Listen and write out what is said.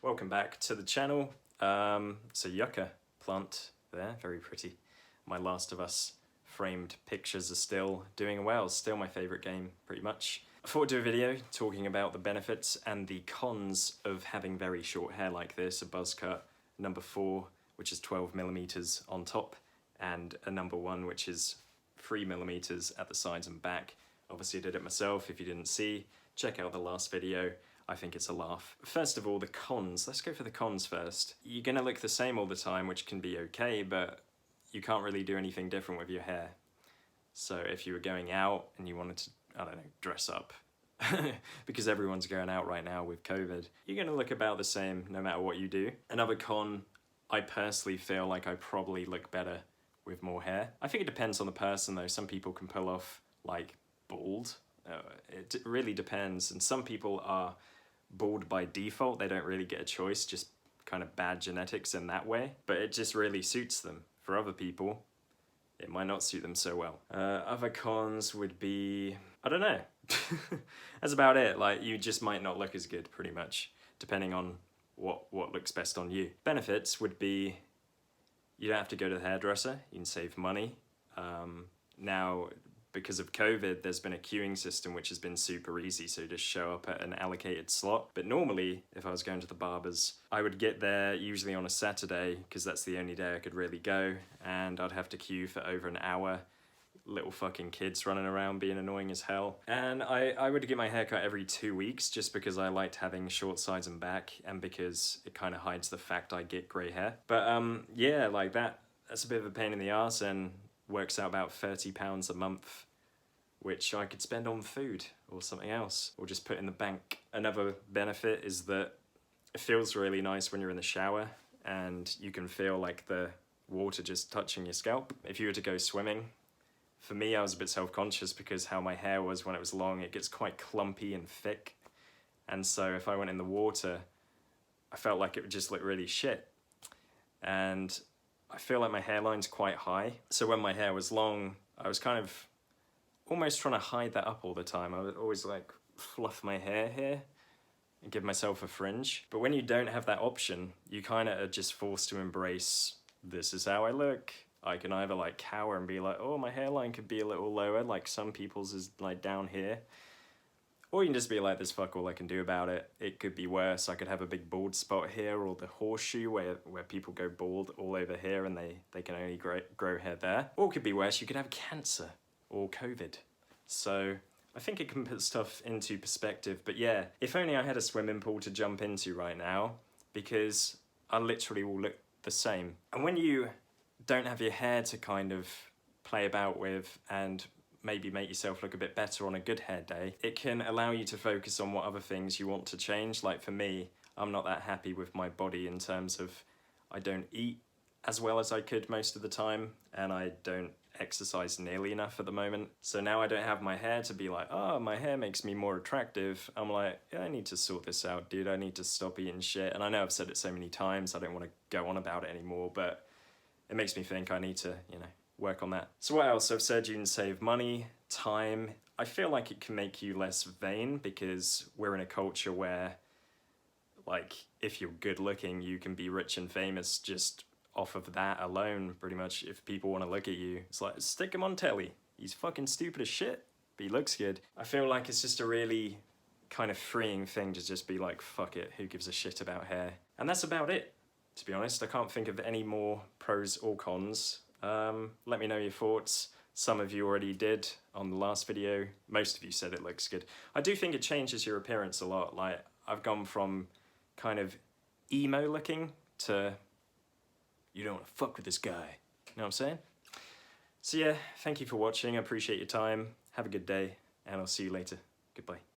Welcome back to the channel. It's a yucca plant there, very pretty. My Last of Us framed pictures are still doing well, still my favourite game, pretty much. I thought I'd do a video talking about the benefits and the cons of having very short hair like this, a buzz cut number 4, which is 12mm on top, and a number 1, which is 3mm at the sides and back. Obviously I did it myself. If you didn't see, check out the last video. I think it's a laugh. First of all, the cons. Let's go for the cons first. You're gonna look the same all the time, which can be okay, but you can't really do anything different with your hair. So if you were going out and you wanted to, I don't know, dress up, because everyone's going out right now with COVID, you're gonna look about the same no matter what you do. Another con, I personally feel like I probably look better with more hair. I think it depends on the person though. Some people can pull off like bald. It really depends, and some people are bald by default. They don't really get a choice, just kind of bad genetics in that way, but it just really suits them. For other people, it might not suit them so well. Other cons would be, I don't know. That's about it. Like, you just might not look as good, pretty much, depending on what looks best on you. Benefits would be, you don't have to go to the hairdresser, you can save money. Now, because of COVID, there's been a queuing system which has been super easy, so you just show up at an allocated slot. But normally, if I was going to the barbers, I would get there usually on a Saturday, because that's the only day I could really go, and I'd have to queue for over an hour. Little fucking kids running around being annoying as hell. And I would get my hair cut every 2 weeks, just because I liked having short sides and back, and because it kind of hides the fact I get grey hair. But yeah, like that's a bit of a pain in the arse, and works out about £30 a month, which I could spend on food or something else, or just put in the bank. Another benefit is that it feels really nice when you're in the shower, and you can feel like the water just touching your scalp. If you were to go swimming, for me I was a bit self-conscious because how my hair was when it was long, it gets quite clumpy and thick, and so if I went in the water, I felt like it would just look really shit. And I feel like my hairline's quite high, so when my hair was long, I was kind of almost trying to hide that up all the time. I would always like fluff my hair here and give myself a fringe. But when you don't have that option, you kind of are just forced to embrace, this is how I look. I can either like cower and be like, oh, my hairline could be a little lower, like some people's is like down here. Or you can just be like, there's fuck all I can do about it. It could be worse. I could have a big bald spot here, or the horseshoe where people go bald all over here and they can only grow hair there. Or it could be worse, you could have cancer or COVID. So I think it can put stuff into perspective. But yeah, if only I had a swimming pool to jump into right now, because I literally will look the same. And when you don't have your hair to kind of play about with and maybe make yourself look a bit better on a good hair day, it can allow you to focus on what other things you want to change. Like for me, I'm not that happy with my body in terms of I don't eat as well as I could most of the time, and I don't exercise nearly enough at the moment. So now I don't have my hair to be like, oh, my hair makes me more attractive. I'm like, yeah, I need to sort this out, dude. I need to stop eating shit. And I know I've said it so many times, I don't want to go on about it anymore, but it makes me think I need to, you know, work on that. So what else? I've said you can save money, time. I feel like it can make you less vain, because we're in a culture where, like, if you're good looking, you can be rich and famous just off of that alone, pretty much. If people want to look at you, it's like, stick him on telly. He's fucking stupid as shit, but he looks good. I feel like it's just a really kind of freeing thing to just be like, fuck it, who gives a shit about hair? And that's about it, to be honest. I can't think of any more pros or cons. Let me know your thoughts. Some of you already did on the last video. Most of you said it looks good. I do think it changes your appearance a lot. Like, I've gone from kind of emo looking to, you don't want to fuck with this guy. You know what I'm saying? So yeah, thank you for watching. I appreciate your time. Have a good day, and I'll see you later. Goodbye.